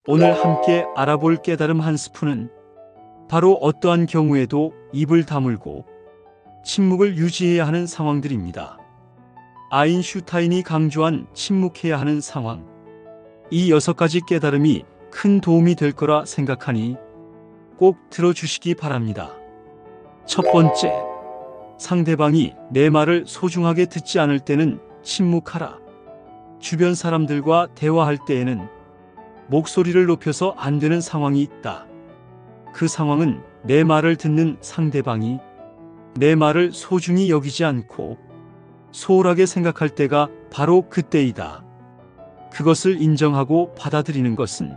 오늘 함께 알아볼 깨달음 한 스푼은 바로 어떠한 경우에도 입을 다물고 침묵을 유지해야 하는 상황들입니다. 아인슈타인이 강조한 침묵해야 하는 상황. 이 6가지 깨달음이 큰 도움이 될 거라 생각하니 꼭 들어주시기 바랍니다. 첫 번째, 상대방이 내 말을 소중하게 듣지 않을 때는 침묵하라. 주변 사람들과 대화할 때에는 목소리를 높여서 안 되는 상황이 있다. 그 상황은 내 말을 듣는 상대방이 내 말을 소중히 여기지 않고 소홀하게 생각할 때가 바로 그때이다. 그것을 인정하고 받아들이는 것은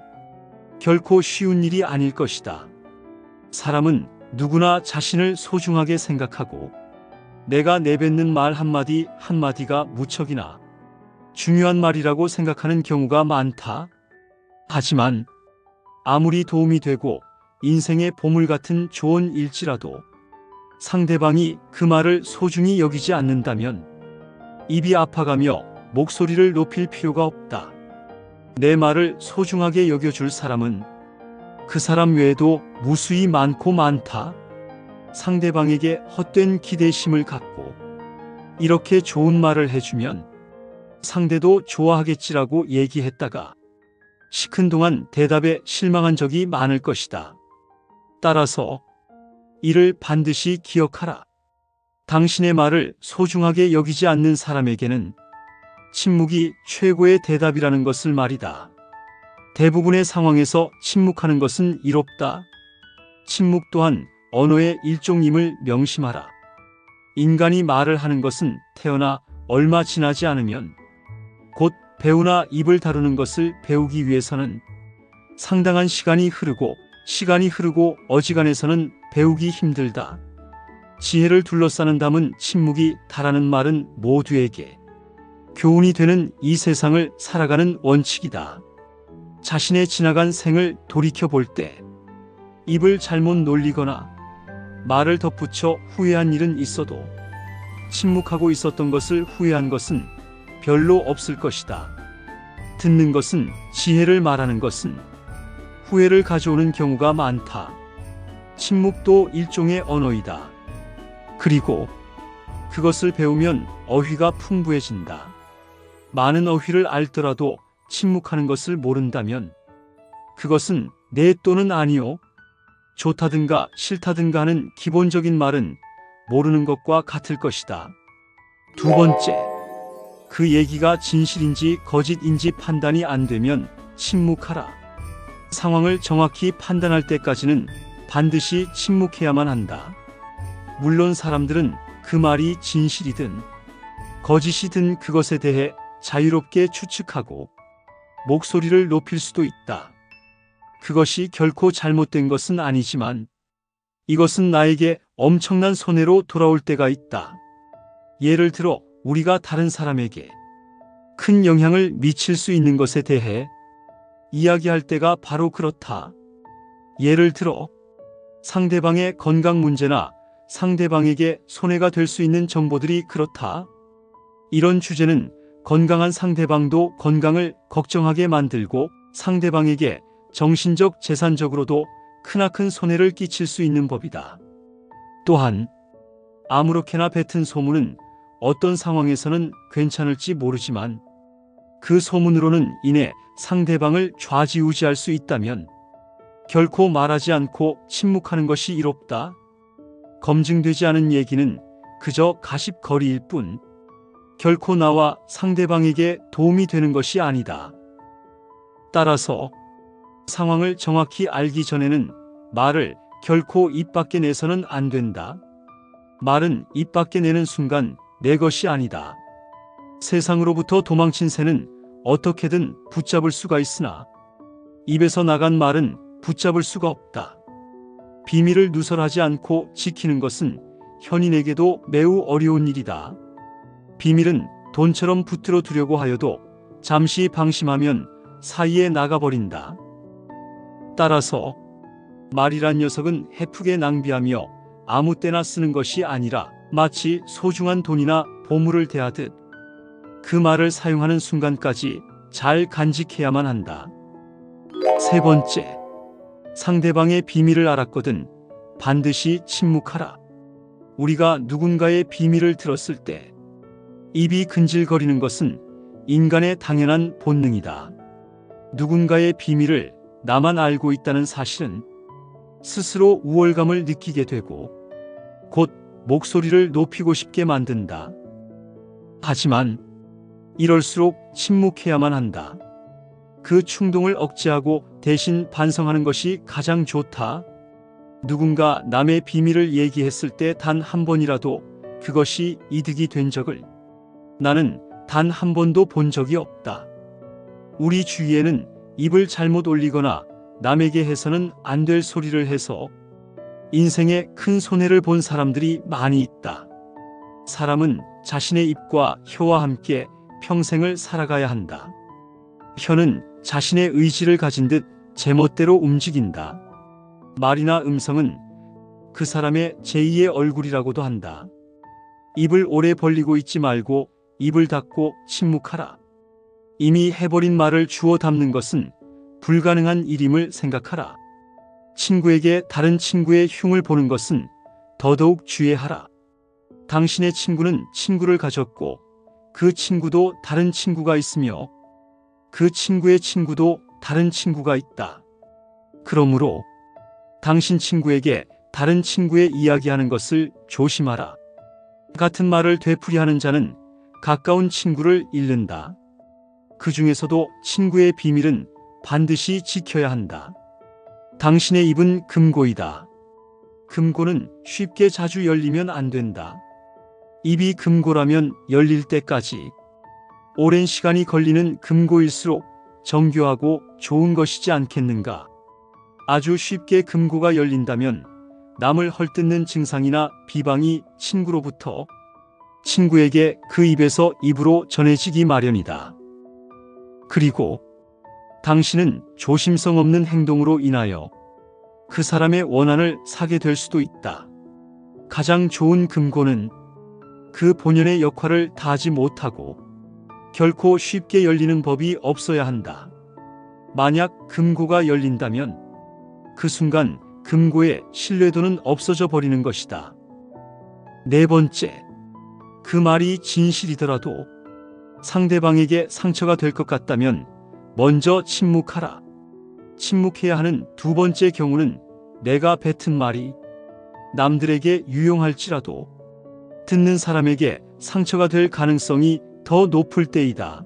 결코 쉬운 일이 아닐 것이다. 사람은 누구나 자신을 소중하게 생각하고 내가 내뱉는 말 한마디 한마디가 무척이나 중요한 말이라고 생각하는 경우가 많다. 하지만 아무리 도움이 되고 인생의 보물 같은 조언일지라도 상대방이 그 말을 소중히 여기지 않는다면 입이 아파가며 목소리를 높일 필요가 없다. 내 말을 소중하게 여겨줄 사람은 그 사람 외에도 무수히 많고 많다. 상대방에게 헛된 기대심을 갖고 이렇게 좋은 말을 해주면 상대도 좋아하겠지라고 얘기했다가 시큰둥한 대답에 실망한 적이 많을 것이다. 따라서 이를 반드시 기억하라. 당신의 말을 소중하게 여기지 않는 사람에게는 침묵이 최고의 대답이라는 것을 말이다. 대부분의 상황에서 침묵하는 것은 이롭다. 침묵 또한 언어의 일종임을 명심하라. 인간이 말을 하는 것은 태어나 얼마 지나지 않으면 곧 배우나 입을 다루는 것을 배우기 위해서는 상당한 시간이 흐르고 어지간해서는 배우기 힘들다. 지혜를 둘러싸는 담은 침묵이 다라는 말은 모두에게 교훈이 되는 이 세상을 살아가는 원칙이다. 자신의 지나간 생을 돌이켜볼 때 입을 잘못 놀리거나 말을 덧붙여 후회한 일은 있어도 침묵하고 있었던 것을 후회한 것은 별로 없을 것이다. 듣는 것은 지혜를 말하는 것은 후회를 가져오는 경우가 많다. 침묵도 일종의 언어이다. 그리고 그것을 배우면 어휘가 풍부해진다. 많은 어휘를 알더라도 침묵하는 것을 모른다면 그것은 네 또는 아니요, 좋다든가 싫다든가 하는 기본적인 말은 모르는 것과 같을 것이다. 두 번째, 그 얘기가 진실인지 거짓인지 판단이 안 되면 침묵하라. 상황을 정확히 판단할 때까지는 반드시 침묵해야만 한다. 물론 사람들은 그 말이 진실이든 거짓이든 그것에 대해 자유롭게 추측하고 목소리를 높일 수도 있다. 그것이 결코 잘못된 것은 아니지만 이것은 나에게 엄청난 손해로 돌아올 때가 있다. 예를 들어 우리가 다른 사람에게 큰 영향을 미칠 수 있는 것에 대해 이야기할 때가 바로 그렇다. 예를 들어 상대방의 건강 문제나 상대방에게 손해가 될 수 있는 정보들이 그렇다. 이런 주제는 건강한 상대방도 건강을 걱정하게 만들고 상대방에게 정신적, 재산적으로도 크나큰 손해를 끼칠 수 있는 법이다. 또한 아무렇게나 뱉은 소문은 어떤 상황에서는 괜찮을지 모르지만 그 소문으로는 인해 상대방을 좌지우지할 수 있다면 결코 말하지 않고 침묵하는 것이 이롭다. 검증되지 않은 얘기는 그저 가십거리일 뿐 결코 나와 상대방에게 도움이 되는 것이 아니다. 따라서 상황을 정확히 알기 전에는 말을 결코 입 밖에 내서는 안 된다. 말은 입 밖에 내는 순간 내 것이 아니다. 세상으로부터 도망친 새는 어떻게든 붙잡을 수가 있으나 입에서 나간 말은 붙잡을 수가 없다. 비밀을 누설하지 않고 지키는 것은 현인에게도 매우 어려운 일이다. 비밀은 돈처럼 붙들어 두려고 하여도 잠시 방심하면 사이에 나가버린다. 따라서 말이란 녀석은 헤프게 낭비하며 아무 때나 쓰는 것이 아니라 마치 소중한 돈이나 보물을 대하듯 그 말을 사용하는 순간까지 잘 간직해야만 한다. 세 번째, 상대방의 비밀을 알았거든 반드시 침묵하라. 우리가 누군가의 비밀을 들었을 때 입이 근질거리는 것은 인간의 당연한 본능이다. 누군가의 비밀을 나만 알고 있다는 사실은 스스로 우월감을 느끼게 되고 곧 목소리를 높이고 싶게 만든다. 하지만 이럴수록 침묵해야만 한다. 그 충동을 억제하고 대신 반성하는 것이 가장 좋다. 누군가 남의 비밀을 얘기했을 때 단 한 번이라도 그것이 이득이 된 적을 나는 단 한 번도 본 적이 없다. 우리 주위에는 입을 잘못 올리거나 남에게 해서는 안 될 소리를 해서 인생에 큰 손해를 본 사람들이 많이 있다. 사람은 자신의 입과 혀와 함께 평생을 살아가야 한다. 혀는 자신의 의지를 가진 듯 제멋대로 움직인다. 말이나 음성은 그 사람의 제2의 얼굴이라고도 한다. 입을 오래 벌리고 있지 말고 입을 닫고 침묵하라. 이미 해버린 말을 주워 담는 것은 불가능한 일임을 생각하라. 친구에게 다른 친구의 흉을 보는 것은 더더욱 주의하라. 당신의 친구는 친구를 가졌고 그 친구도 다른 친구가 있으며 그 친구의 친구도 다른 친구가 있다. 그러므로 당신 친구에게 다른 친구의 이야기하는 것을 조심하라. 같은 말을 되풀이하는 자는 가까운 친구를 잃는다. 그 중에서도 친구의 비밀은 반드시 지켜야 한다. 당신의 입은 금고이다. 금고는 쉽게 자주 열리면 안 된다. 입이 금고라면 열릴 때까지 오랜 시간이 걸리는 금고일수록 정교하고 좋은 것이지 않겠는가. 아주 쉽게 금고가 열린다면 남을 헐뜯는 증상이나 비방이 친구로부터 친구에게 그 입에서 입으로 전해지기 마련이다. 그리고 당신은 조심성 없는 행동으로 인하여 그 사람의 원한을 사게 될 수도 있다. 가장 좋은 금고는 그 본연의 역할을 다하지 못하고 결코 쉽게 열리는 법이 없어야 한다. 만약 금고가 열린다면 그 순간 금고의 신뢰도는 없어져 버리는 것이다. 네 번째, 그 말이 진실이더라도 상대방에게 상처가 될 것 같다면 먼저 침묵하라. 침묵해야 하는 두 번째 경우는 내가 뱉은 말이 남들에게 유용할지라도 듣는 사람에게 상처가 될 가능성이 더 높을 때이다.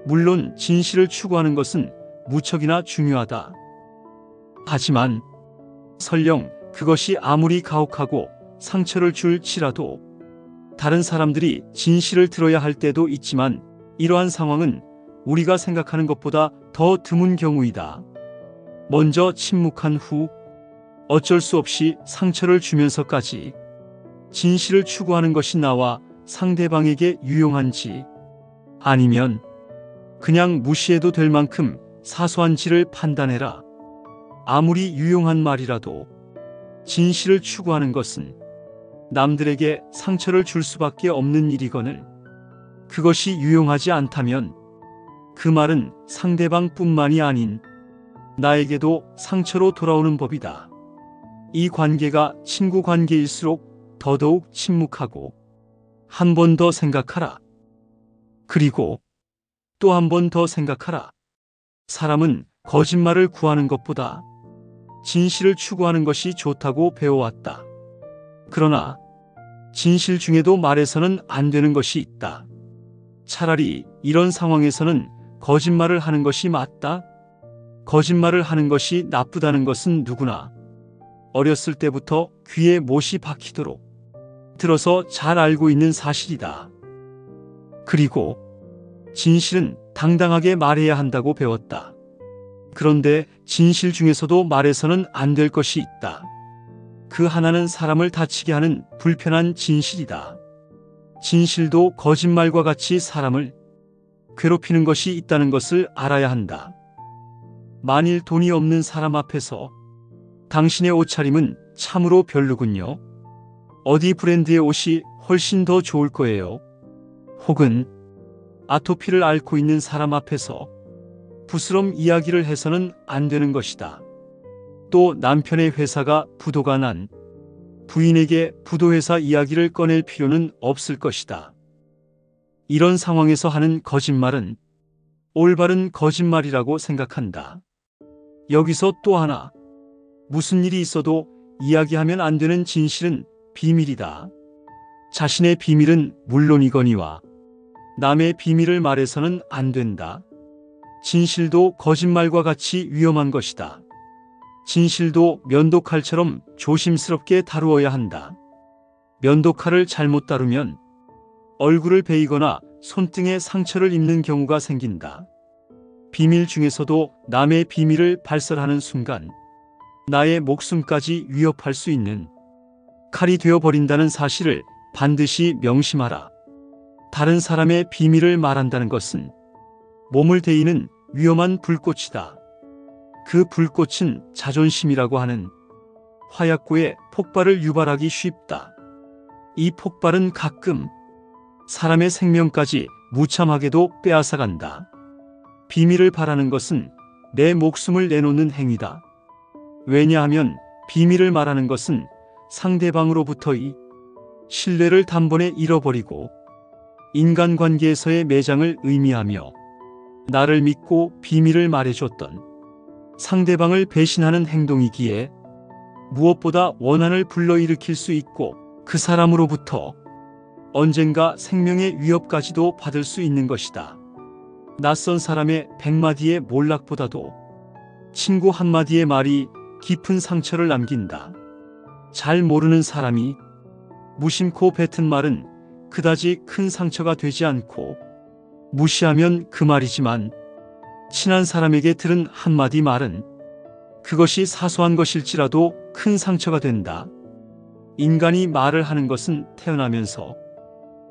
물론 진실을 추구하는 것은 무척이나 중요하다. 하지만 설령 그것이 아무리 가혹하고 상처를 줄지라도 다른 사람들이 진실을 들어야 할 때도 있지만 이러한 상황은 우리가 생각하는 것보다 더 드문 경우이다. 먼저 침묵한 후 어쩔 수 없이 상처를 주면서까지 진실을 추구하는 것이 나와 상대방에게 유용한지 아니면 그냥 무시해도 될 만큼 사소한지를 판단해라. 아무리 유용한 말이라도 진실을 추구하는 것은 남들에게 상처를 줄 수밖에 없는 일이거늘 그것이 유용하지 않다면 그 말은 상대방뿐만이 아닌 나에게도 상처로 돌아오는 법이다. 이 관계가 친구 관계일수록 더더욱 침묵하고 한 번 더 생각하라. 그리고 또 한 번 더 생각하라. 사람은 거짓말을 구하는 것보다 진실을 추구하는 것이 좋다고 배워왔다. 그러나 진실 중에도 말해서는 안 되는 것이 있다. 차라리 이런 상황에서는 거짓말을 하는 것이 맞다. 거짓말을 하는 것이 나쁘다는 것은 누구나 어렸을 때부터 귀에 못이 박히도록 들어서 잘 알고 있는 사실이다. 그리고 진실은 당당하게 말해야 한다고 배웠다. 그런데 진실 중에서도 말해서는 안 될 것이 있다. 그 하나는 사람을 다치게 하는 불편한 진실이다. 진실도 거짓말과 같이 사람을 괴롭히는 것이 있다는 것을 알아야 한다. 만일 돈이 없는 사람 앞에서 당신의 옷차림은 참으로 별로군요. 어디 브랜드의 옷이 훨씬 더 좋을 거예요. 혹은 아토피를 앓고 있는 사람 앞에서 부스럼 이야기를 해서는 안 되는 것이다. 또 남편의 회사가 부도가 난 부인에게 부도회사 이야기를 꺼낼 필요는 없을 것이다. 이런 상황에서 하는 거짓말은 올바른 거짓말이라고 생각한다. 여기서 또 하나, 무슨 일이 있어도 이야기하면 안 되는 진실은 비밀이다. 자신의 비밀은 물론이거니와 남의 비밀을 말해서는 안 된다. 진실도 거짓말과 같이 위험한 것이다. 진실도 면도칼처럼 조심스럽게 다루어야 한다. 면도칼을 잘못 다루면 얼굴을 베이거나 손등에 상처를 입는 경우가 생긴다. 비밀 중에서도 남의 비밀을 발설하는 순간 나의 목숨까지 위협할 수 있는 칼이 되어버린다는 사실을 반드시 명심하라. 다른 사람의 비밀을 말한다는 것은 몸을 데이는 위험한 불꽃이다. 그 불꽃은 자존심이라고 하는 화약고에 폭발을 유발하기 쉽다. 이 폭발은 가끔 사람의 생명까지 무참하게도 빼앗아간다. 비밀을 바라는 것은 내 목숨을 내놓는 행위다. 왜냐하면 비밀을 말하는 것은 상대방으로부터의 신뢰를 단번에 잃어버리고 인간관계에서의 매장을 의미하며 나를 믿고 비밀을 말해줬던 상대방을 배신하는 행동이기에 무엇보다 원한을 불러일으킬 수 있고 그 사람으로부터 언젠가 생명의 위협까지도 받을 수 있는 것이다. 낯선 사람의 100마디의 몰락보다도 친구 한마디의 말이 깊은 상처를 남긴다. 잘 모르는 사람이 무심코 뱉은 말은 그다지 큰 상처가 되지 않고 무시하면 그 말이지만 친한 사람에게 들은 한마디 말은 그것이 사소한 것일지라도 큰 상처가 된다. 인간이 말을 하는 것은 태어나면서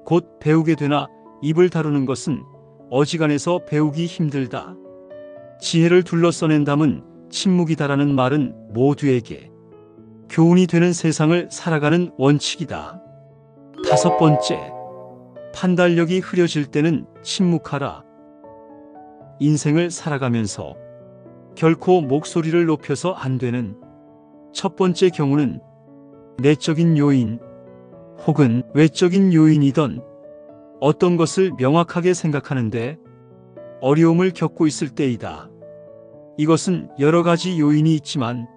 곧 배우게 되나 입을 다루는 것은 어지간해서 배우기 힘들다. 지혜를 둘러써낸 담은 침묵이다라는 말은 모두에게 교훈이 되는 세상을 살아가는 원칙이다. 5번째, 판단력이 흐려질 때는 침묵하라. 인생을 살아가면서 결코 목소리를 높여서 안 되는 첫 번째 경우는 내적인 요인 혹은 외적인 요인이던 어떤 것을 명확하게 생각하는데 어려움을 겪고 있을 때이다. 이것은 여러 가지 요인이 있지만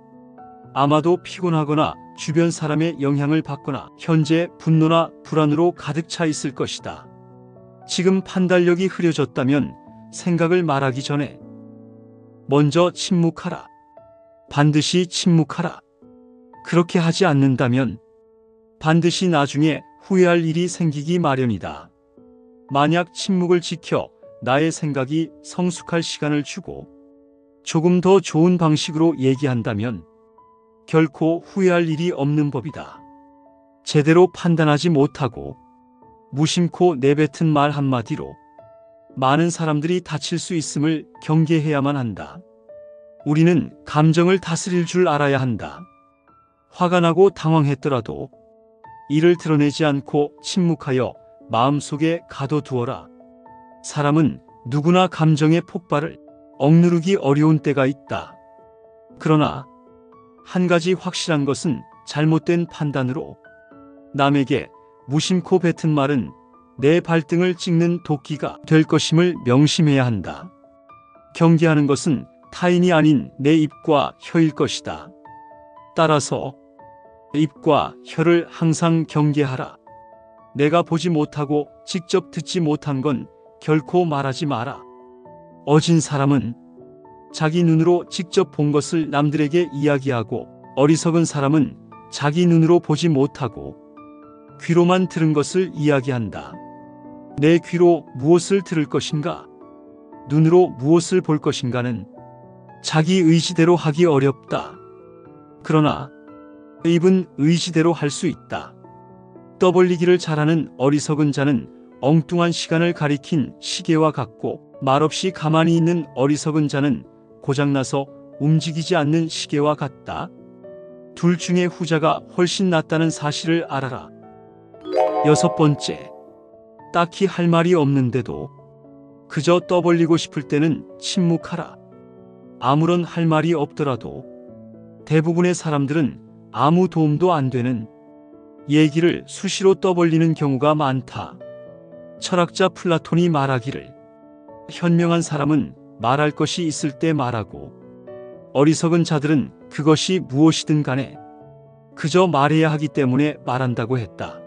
아마도 피곤하거나 주변 사람의 영향을 받거나 현재 분노나 불안으로 가득 차 있을 것이다. 지금 판단력이 흐려졌다면 생각을 말하기 전에 먼저 침묵하라. 반드시 침묵하라. 그렇게 하지 않는다면 반드시 나중에 후회할 일이 생기기 마련이다. 만약 침묵을 지켜 나의 생각이 성숙할 시간을 주고 조금 더 좋은 방식으로 얘기한다면 결코 후회할 일이 없는 법이다. 제대로 판단하지 못하고 무심코 내뱉은 말 한마디로 많은 사람들이 다칠 수 있음을 경계해야만 한다. 우리는 감정을 다스릴 줄 알아야 한다. 화가 나고 당황했더라도 이를 드러내지 않고 침묵하여 마음속에 가둬두어라. 사람은 누구나 감정의 폭발을 억누르기 어려운 때가 있다. 그러나 한 가지 확실한 것은 잘못된 판단으로 남에게 무심코 뱉은 말은 내 발등을 찍는 도끼가 될 것임을 명심해야 한다. 경계하는 것은 타인이 아닌 내 입과 혀일 것이다. 따라서 입과 혀를 항상 경계하라. 내가 보지 못하고 직접 듣지 못한 건 결코 말하지 마라. 어진 사람은 자기 눈으로 직접 본 것을 남들에게 이야기하고 어리석은 사람은 자기 눈으로 보지 못하고 귀로만 들은 것을 이야기한다. 내 귀로 무엇을 들을 것인가? 눈으로 무엇을 볼 것인가는 자기 의지대로 하기 어렵다. 그러나 입은 의지대로 할 수 있다. 떠벌리기를 잘하는 어리석은 자는 엉뚱한 시간을 가리킨 시계와 같고 말없이 가만히 있는 어리석은 자는 고장나서 움직이지 않는 시계와 같다. 둘 중에 후자가 훨씬 낫다는 사실을 알아라. 6번째, 딱히 할 말이 없는데도 그저 떠벌리고 싶을 때는 침묵하라. 아무런 할 말이 없더라도 대부분의 사람들은 아무 도움도 안 되는 얘기를 수시로 떠벌리는 경우가 많다. 철학자 플라톤이 말하기를 현명한 사람은 말할 것이 있을 때 말하고 어리석은 자들은 그것이 무엇이든 간에 그저 말해야 하기 때문에 말한다고 했다.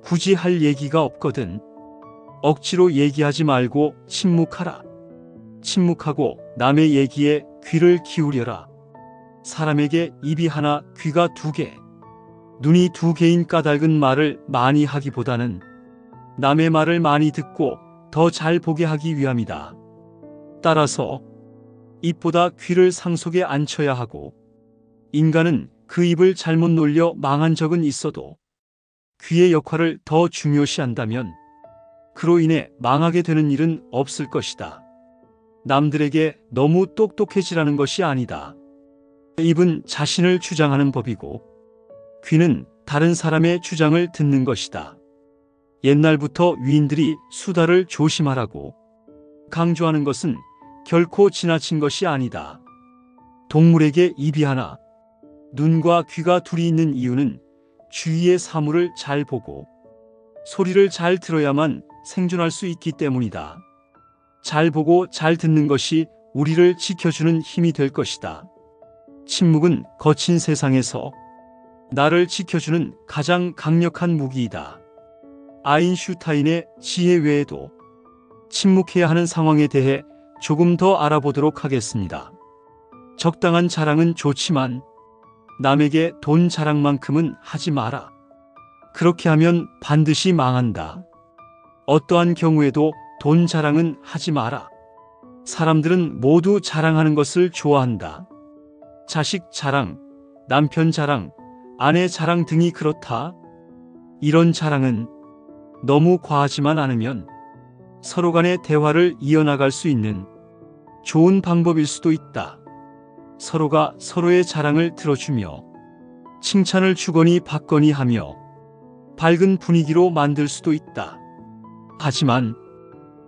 굳이 할 얘기가 없거든 억지로 얘기하지 말고 침묵하라. 침묵하고 남의 얘기에 귀를 기울여라. 사람에게 입이 하나 귀가 두 개, 눈이 두 개인 까닭은 말을 많이 하기보다는 남의 말을 많이 듣고 더 잘 보게 하기 위함이다. 따라서 입보다 귀를 상속에 앉혀야 하고 인간은 그 입을 잘못 놀려 망한 적은 있어도 귀의 역할을 더 중요시한다면 그로 인해 망하게 되는 일은 없을 것이다. 남들에게 너무 똑똑해지라는 것이 아니다. 입은 자신을 주장하는 법이고 귀는 다른 사람의 주장을 듣는 것이다. 옛날부터 위인들이 수다를 조심하라고 강조하는 것은 결코 지나친 것이 아니다. 동물에게 입이 하나, 눈과 귀가 둘이 있는 이유는 주위의 사물을 잘 보고 소리를 잘 들어야만 생존할 수 있기 때문이다. 잘 보고 잘 듣는 것이 우리를 지켜주는 힘이 될 것이다. 침묵은 거친 세상에서 나를 지켜주는 가장 강력한 무기이다. 아인슈타인의 지혜 외에도 침묵해야 하는 상황에 대해 조금 더 알아보도록 하겠습니다. 적당한 자랑은 좋지만 남에게 돈 자랑만큼은 하지 마라. 그렇게 하면 반드시 망한다. 어떠한 경우에도 돈 자랑은 하지 마라. 사람들은 모두 자랑하는 것을 좋아한다. 자식 자랑, 남편 자랑, 아내 자랑 등이 그렇다. 이런 자랑은 너무 과하지만 않으면 서로 간의 대화를 이어나갈 수 있는 좋은 방법일 수도 있다. 서로가 서로의 자랑을 들어주며 칭찬을 주거니 받거니 하며 밝은 분위기로 만들 수도 있다. 하지만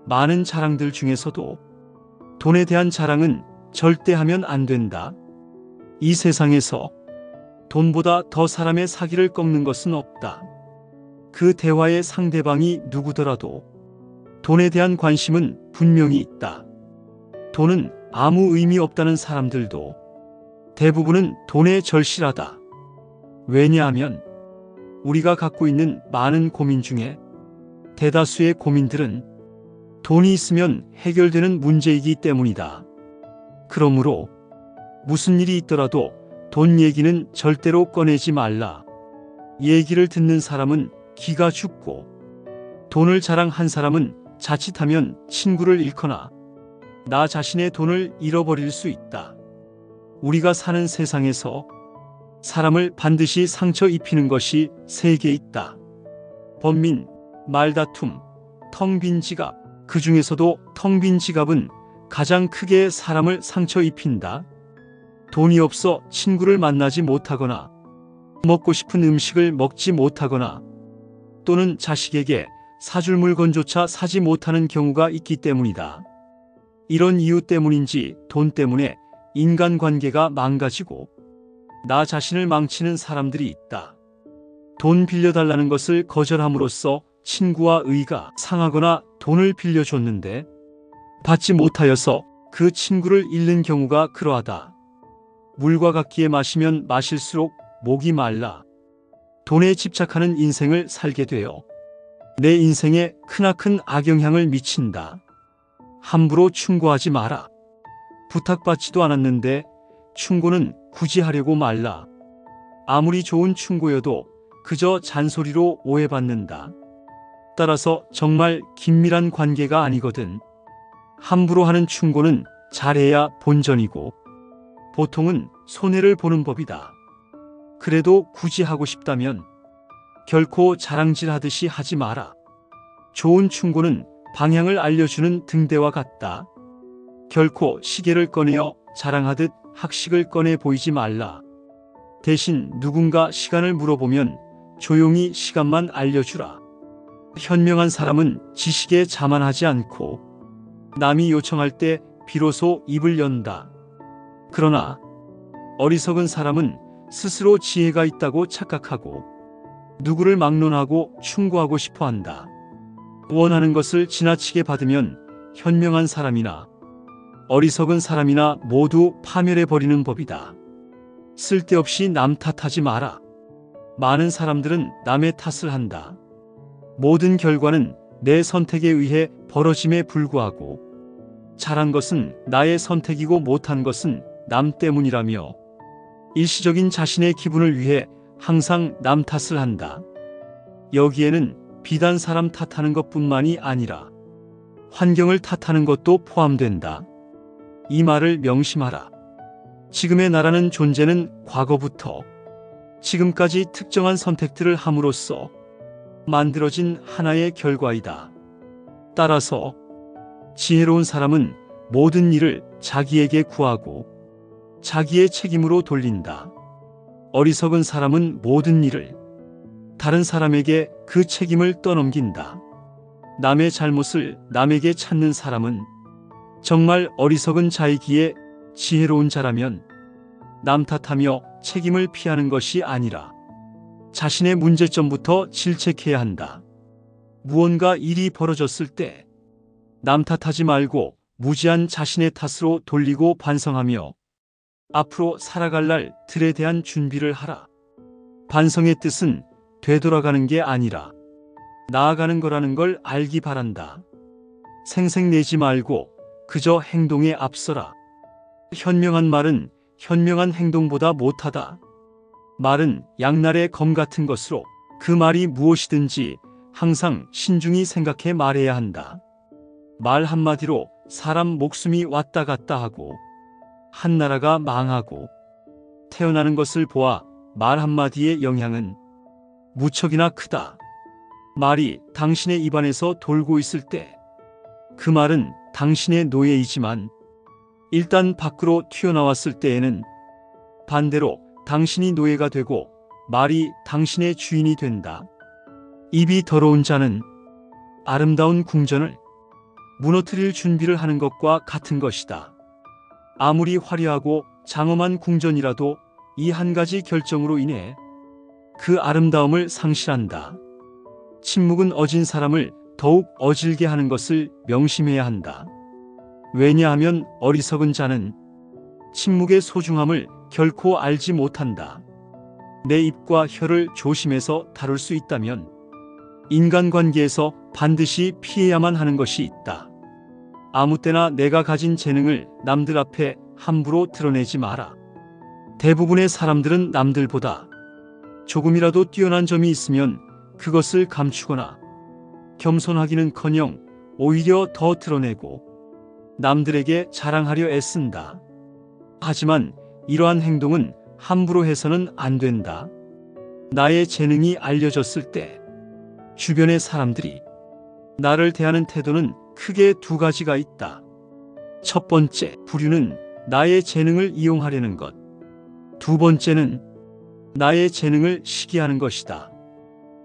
많은 자랑들 중에서도 돈에 대한 자랑은 절대 하면 안 된다. 이 세상에서 돈보다 더 사람의 사기를 꺾는 것은 없다. 그 대화의 상대방이 누구더라도 돈에 대한 관심은 분명히 있다. 돈은 아무 의미 없다는 사람들도 대부분은 돈에 절실하다. 왜냐하면 우리가 갖고 있는 많은 고민 중에 대다수의 고민들은 돈이 있으면 해결되는 문제이기 때문이다. 그러므로 무슨 일이 있더라도 돈 얘기는 절대로 꺼내지 말라. 얘기를 듣는 사람은 기가 죽고 돈을 자랑한 사람은 자칫하면 친구를 잃거나 나 자신의 돈을 잃어버릴 수 있다. 우리가 사는 세상에서 사람을 반드시 상처 입히는 것이 세 개 있다. 번민, 말다툼, 텅 빈 지갑. 그 중에서도 텅 빈 지갑은 가장 크게 사람을 상처 입힌다. 돈이 없어 친구를 만나지 못하거나 먹고 싶은 음식을 먹지 못하거나 또는 자식에게 사줄 물건조차 사지 못하는 경우가 있기 때문이다. 이런 이유 때문인지 돈 때문에 인간관계가 망가지고 나 자신을 망치는 사람들이 있다. 돈 빌려달라는 것을 거절함으로써 친구와 의가 상하거나 돈을 빌려줬는데 받지 못하여서 그 친구를 잃는 경우가 그러하다. 물과 같기에 마시면 마실수록 목이 말라 돈에 집착하는 인생을 살게 되어 내 인생에 크나큰 악영향을 미친다. 함부로 충고하지 마라. 부탁받지도 않았는데 충고는 굳이 하려고 말라. 아무리 좋은 충고여도 그저 잔소리로 오해받는다. 따라서 정말 긴밀한 관계가 아니거든. 함부로 하는 충고는 잘해야 본전이고 보통은 손해를 보는 법이다. 그래도 굳이 하고 싶다면 결코 자랑질하듯이 하지 마라. 좋은 충고는 방향을 알려주는 등대와 같다. 결코 시계를 꺼내어 자랑하듯 학식을 꺼내 보이지 말라. 대신 누군가 시간을 물어보면 조용히 시간만 알려주라. 현명한 사람은 지식에 자만하지 않고 남이 요청할 때 비로소 입을 연다. 그러나 어리석은 사람은 스스로 지혜가 있다고 착각하고 누구를 막론하고 충고하고 싶어 한다. 원하는 것을 지나치게 받으면 현명한 사람이나 어리석은 사람이나 모두 파멸해버리는 법이다. 쓸데없이 남 탓하지 마라. 많은 사람들은 남의 탓을 한다. 모든 결과는 내 선택에 의해 벌어짐에 불구하고 잘한 것은 나의 선택이고 못한 것은 남 때문이라며 일시적인 자신의 기분을 위해 항상 남 탓을 한다. 여기에는 비단 사람 탓하는 것뿐만이 아니라 환경을 탓하는 것도 포함된다. 이 말을 명심하라. 지금의 나라는 존재는 과거부터 지금까지 특정한 선택들을 함으로써 만들어진 하나의 결과이다. 따라서 지혜로운 사람은 모든 일을 자기에게 구하고 자기의 책임으로 돌린다. 어리석은 사람은 모든 일을 다른 사람에게 그 책임을 떠넘긴다. 남의 잘못을 남에게 찾는 사람은 정말 어리석은 자이기에 지혜로운 자라면 남 탓하며 책임을 피하는 것이 아니라 자신의 문제점부터 질책해야 한다. 무언가 일이 벌어졌을 때 남 탓하지 말고 무지한 자신의 탓으로 돌리고 반성하며 앞으로 살아갈 날들에 대한 준비를 하라. 반성의 뜻은 되돌아가는 게 아니라 나아가는 거라는 걸 알기 바란다. 생색내지 말고 그저 행동에 앞서라. 현명한 말은 현명한 행동보다 못하다. 말은 양날의 검 같은 것으로 그 말이 무엇이든지 항상 신중히 생각해 말해야 한다. 말 한마디로 사람 목숨이 왔다 갔다 하고 한 나라가 망하고 태어나는 것을 보아 말 한마디의 영향은 무척이나 크다. 말이 당신의 입안에서 돌고 있을 때 그 말은 당신의 노예이지만 일단 밖으로 튀어나왔을 때에는 반대로 당신이 노예가 되고 말이 당신의 주인이 된다. 입이 더러운 자는 아름다운 궁전을 무너뜨릴 준비를 하는 것과 같은 것이다. 아무리 화려하고 장엄한 궁전이라도 이 한 가지 결정으로 인해 그 아름다움을 상실한다. 침묵은 어진 사람을 더욱 어질게 하는 것을 명심해야 한다. 왜냐하면 어리석은 자는 침묵의 소중함을 결코 알지 못한다. 내 입과 혀를 조심해서 다룰 수 있다면 인간관계에서 반드시 피해야만 하는 것이 있다. 아무 때나 내가 가진 재능을 남들 앞에 함부로 드러내지 마라. 대부분의 사람들은 남들보다 조금이라도 뛰어난 점이 있으면 그것을 감추거나 겸손하기는커녕 오히려 더 드러내고 남들에게 자랑하려 애쓴다. 하지만 이러한 행동은 함부로 해서는 안 된다. 나의 재능이 알려졌을 때 주변의 사람들이 나를 대하는 태도는 크게 두 가지가 있다. 첫 번째, 부류는 나의 재능을 이용하려는 것. 두 번째는 나의 재능을 시기하는 것이다.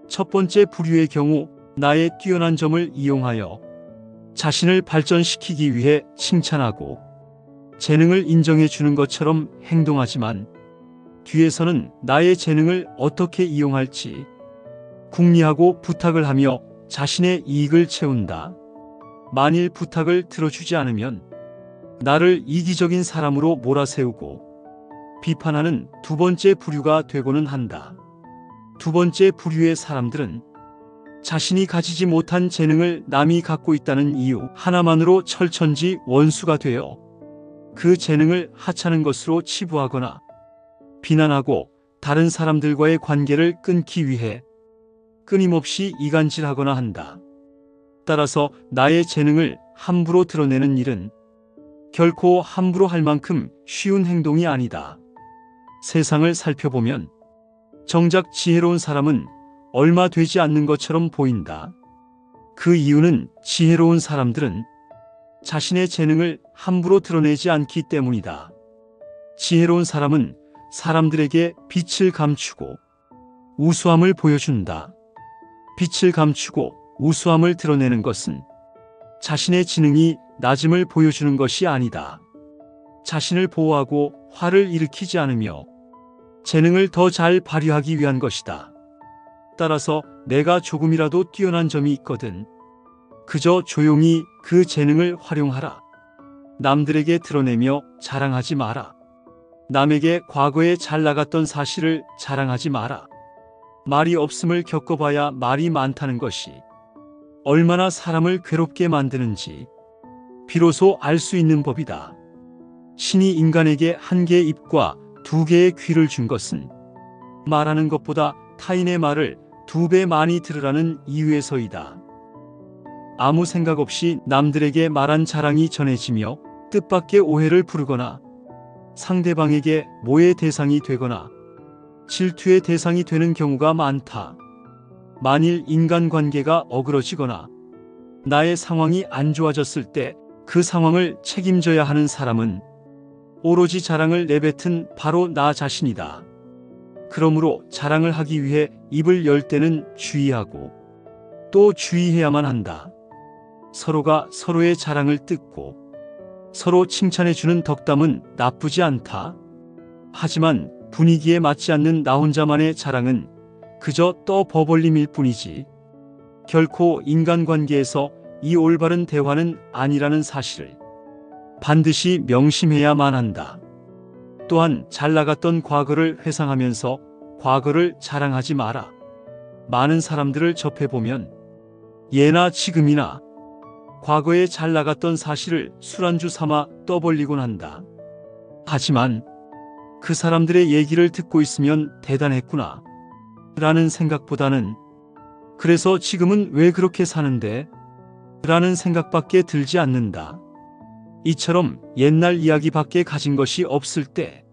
첫 번째 부류의 경우 나의 뛰어난 점을 이용하여 자신을 발전시키기 위해 칭찬하고 재능을 인정해 주는 것처럼 행동하지만 뒤에서는 나의 재능을 어떻게 이용할지 궁리하고 부탁을 하며 자신의 이익을 채운다. 만일 부탁을 들어주지 않으면 나를 이기적인 사람으로 몰아세우고 비판하는 두 번째 부류가 되고는 한다. 두 번째 부류의 사람들은 자신이 가지지 못한 재능을 남이 갖고 있다는 이유 하나만으로 철천지 원수가 되어 그 재능을 하찮은 것으로 치부하거나 비난하고 다른 사람들과의 관계를 끊기 위해 끊임없이 이간질하거나 한다. 따라서 나의 재능을 함부로 드러내는 일은 결코 함부로 할 만큼 쉬운 행동이 아니다. 세상을 살펴보면 정작 지혜로운 사람은 얼마 되지 않는 것처럼 보인다. 그 이유는 지혜로운 사람들은 자신의 재능을 함부로 드러내지 않기 때문이다. 지혜로운 사람은 사람들에게 빛을 감추고 우수함을 보여준다. 빛을 감추고 우수함을 드러내는 것은 자신의 지능이 낮음을 보여주는 것이 아니다. 자신을 보호하고 화를 일으키지 않으며 재능을 더 잘 발휘하기 위한 것이다. 따라서 내가 조금이라도 뛰어난 점이 있거든 그저 조용히 그 재능을 활용하라. 남들에게 드러내며 자랑하지 마라. 남에게 과거에 잘 나갔던 사실을 자랑하지 마라. 말이 없음을 겪어봐야 말이 많다는 것이 얼마나 사람을 괴롭게 만드는지 비로소 알 수 있는 법이다. 신이 인간에게 한 개의 입과 두 개의 귀를 준 것은 말하는 것보다 타인의 말을 2배 많이 들으라는 이유에서이다. 아무 생각 없이 남들에게 말한 자랑이 전해지며 뜻밖의 오해를 부르거나 상대방에게 모의 대상이 되거나 질투의 대상이 되는 경우가 많다. 만일 인간관계가 어그러지거나 나의 상황이 안 좋아졌을 때 그 상황을 책임져야 하는 사람은 오로지 자랑을 내뱉은 바로 나 자신이다. 그러므로 자랑을 하기 위해 입을 열 때는 주의하고 또 주의해야만 한다. 서로가 서로의 자랑을 듣고 서로 칭찬해주는 덕담은 나쁘지 않다. 하지만 분위기에 맞지 않는 나 혼자만의 자랑은 그저 떠버벌림일 뿐이지 결코 인간관계에서 이 올바른 대화는 아니라는 사실을 반드시 명심해야만 한다. 또한 잘 나갔던 과거를 회상하면서 과거를 자랑하지 마라. 많은 사람들을 접해보면 예나 지금이나 과거에 잘 나갔던 사실을 술안주 삼아 떠벌리곤 한다. 하지만 그 사람들의 얘기를 듣고 있으면 대단했구나 라는 생각보다는 그래서 지금은 왜 그렇게 사는데? 라는 생각밖에 들지 않는다. 이처럼 옛날 이야기밖에 가진 것이 없을 때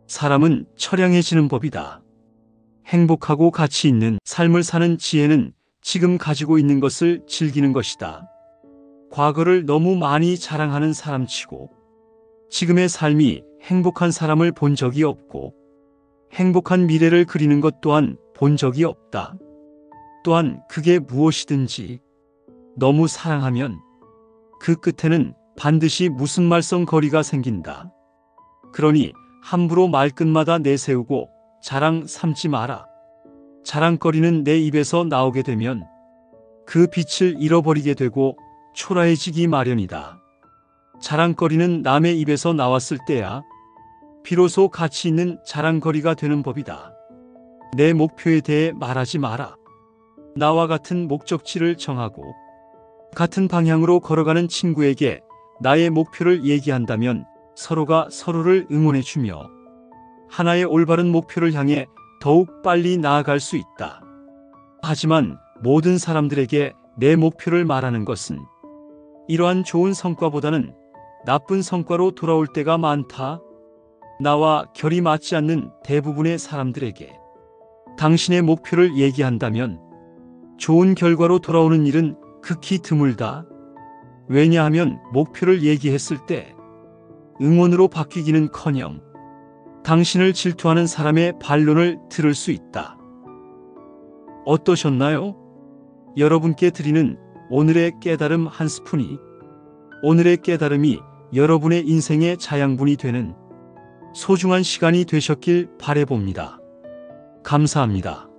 사람은 처량해지는 법이다. 행복하고 가치 있는 삶을 사는 지혜는 지금 가지고 있는 것을 즐기는 것이다. 과거를 너무 많이 자랑하는 사람치고 지금의 삶이 행복한 사람을 본 적이 없고 행복한 미래를 그리는 것 또한 본 적이 없다. 또한 그게 무엇이든지 너무 사랑하면 그 끝에는 반드시 무슨 말썽거리가 생긴다. 그러니 함부로 말끝마다 내세우고 자랑 삼지 마라. 자랑거리는 내 입에서 나오게 되면 그 빛을 잃어버리게 되고 초라해지기 마련이다. 자랑거리는 남의 입에서 나왔을 때야 비로소 가치 있는 자랑거리가 되는 법이다. 내 목표에 대해 말하지 마라. 나와 같은 목적지를 정하고 같은 방향으로 걸어가는 친구에게 나의 목표를 얘기한다면 서로가 서로를 응원해주며 하나의 올바른 목표를 향해 더욱 빨리 나아갈 수 있다. 하지만 모든 사람들에게 내 목표를 말하는 것은 이러한 좋은 성과보다는 나쁜 성과로 돌아올 때가 많다. 나와 결이 맞지 않는 대부분의 사람들에게 당신의 목표를 얘기한다면 좋은 결과로 돌아오는 일은 극히 드물다. 왜냐하면 목표를 얘기했을 때 응원으로 바뀌기는커녕 당신을 질투하는 사람의 반론을 들을 수 있다. 어떠셨나요? 여러분께 드리는 오늘의 깨달음 한 스푼이 오늘의 깨달음이 여러분의 인생의 자양분이 되는 소중한 시간이 되셨길 바라봅니다. 감사합니다.